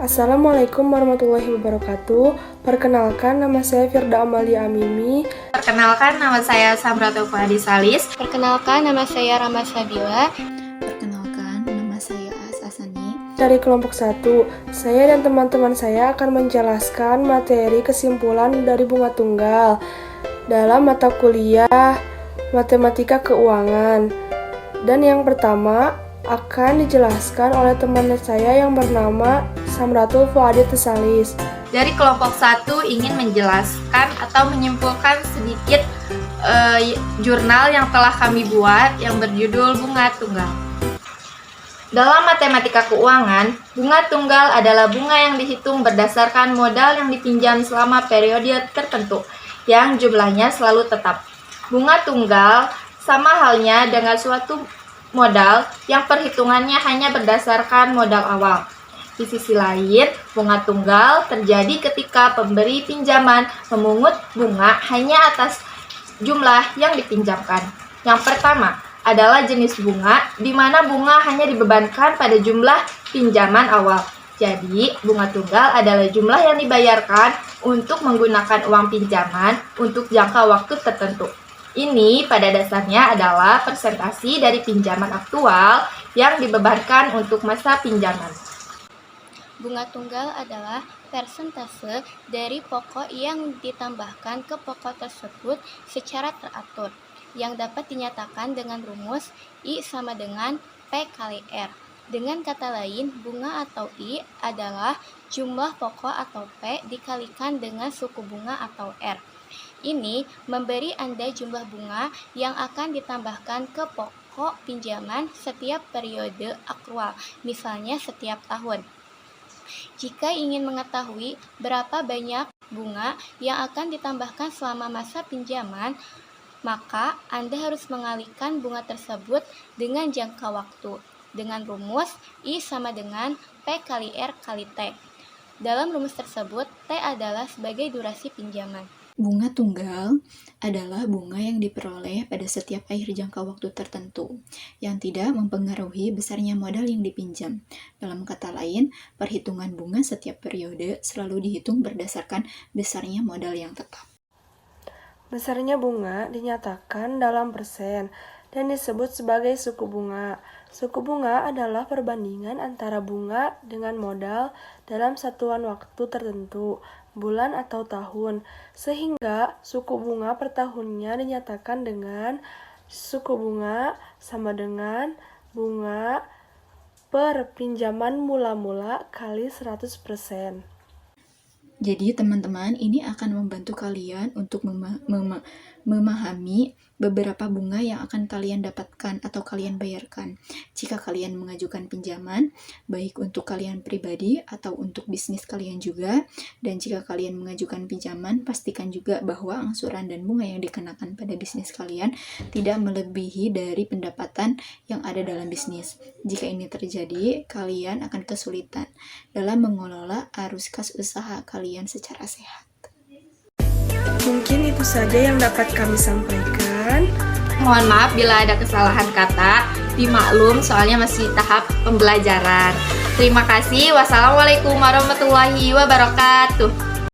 Assalamualaikum warahmatullahi wabarakatuh. Perkenalkan, nama saya Firda Amalia Amimi. Perkenalkan, nama saya Samra Taufadi Salis. Perkenalkan, nama saya Rama Sabila. Perkenalkan, nama saya Asani. Dari kelompok 1, saya dan teman-teman saya akan menjelaskan materi kesimpulan dari bunga tunggal dalam mata kuliah Matematika Keuangan. Dan yang pertama akan dijelaskan oleh teman saya yang bernama Samratul Fuadi Tesalis. Dari kelompok 1 ingin menjelaskan atau menyimpulkan sedikit jurnal yang telah kami buat yang berjudul Bunga Tunggal. Dalam matematika keuangan, bunga tunggal adalah bunga yang dihitung berdasarkan modal yang dipinjam selama periode tertentu, yang jumlahnya selalu tetap. Bunga tunggal sama halnya dengan suatu modal yang perhitungannya hanya berdasarkan modal awal. Di sisi lain, bunga tunggal terjadi ketika pemberi pinjaman memungut bunga hanya atas jumlah yang dipinjamkan. Yang pertama adalah jenis bunga, di mana bunga hanya dibebankan pada jumlah pinjaman awal. Jadi, bunga tunggal adalah jumlah yang dibayarkan untuk menggunakan uang pinjaman untuk jangka waktu tertentu. Ini pada dasarnya adalah persentasi dari pinjaman aktual yang dibebankan untuk masa pinjaman. Bunga tunggal adalah persentase dari pokok yang ditambahkan ke pokok tersebut secara teratur, yang dapat dinyatakan dengan rumus I sama dengan P kali R. Dengan kata lain, bunga atau I adalah jumlah pokok atau P dikalikan dengan suku bunga atau R. Ini memberi Anda jumlah bunga yang akan ditambahkan ke pokok pinjaman setiap periode akrual, misalnya setiap tahun. Jika ingin mengetahui berapa banyak bunga yang akan ditambahkan selama masa pinjaman, maka Anda harus mengalihkan bunga tersebut dengan jangka waktu dengan rumus I sama dengan P kali R kali T. Dalam rumus tersebut, T adalah sebagai durasi pinjaman. Bunga tunggal adalah bunga yang diperoleh pada setiap akhir jangka waktu tertentu, yang tidak mempengaruhi besarnya modal yang dipinjam. Dalam kata lain, perhitungan bunga setiap periode selalu dihitung berdasarkan besarnya modal yang tetap. Besarnya bunga dinyatakan dalam persen dan disebut sebagai suku bunga. Suku bunga adalah perbandingan antara bunga dengan modal dalam satuan waktu tertentu, bulan atau tahun, sehingga suku bunga per tahunnya dinyatakan dengan suku bunga sama dengan bunga per pinjaman mula-mula kali 100%. Jadi teman-teman, ini akan membantu kalian untuk memahami beberapa bunga yang akan kalian dapatkan atau kalian bayarkan jika kalian mengajukan pinjaman, baik untuk kalian pribadi atau untuk bisnis kalian juga. Dan jika kalian mengajukan pinjaman, pastikan juga bahwa angsuran dan bunga yang dikenakan pada bisnis kalian tidak melebihi dari pendapatan yang ada dalam bisnis. Jika ini terjadi, kalian akan kesulitan dalam mengelola arus kas usaha kalian secara sehat. Mungkin itu saja yang dapat kami sampaikan. Mohon maaf bila ada kesalahan kata, dimaklum soalnya masih tahap pembelajaran. Terima kasih. Wassalamualaikum warahmatullahi wabarakatuh.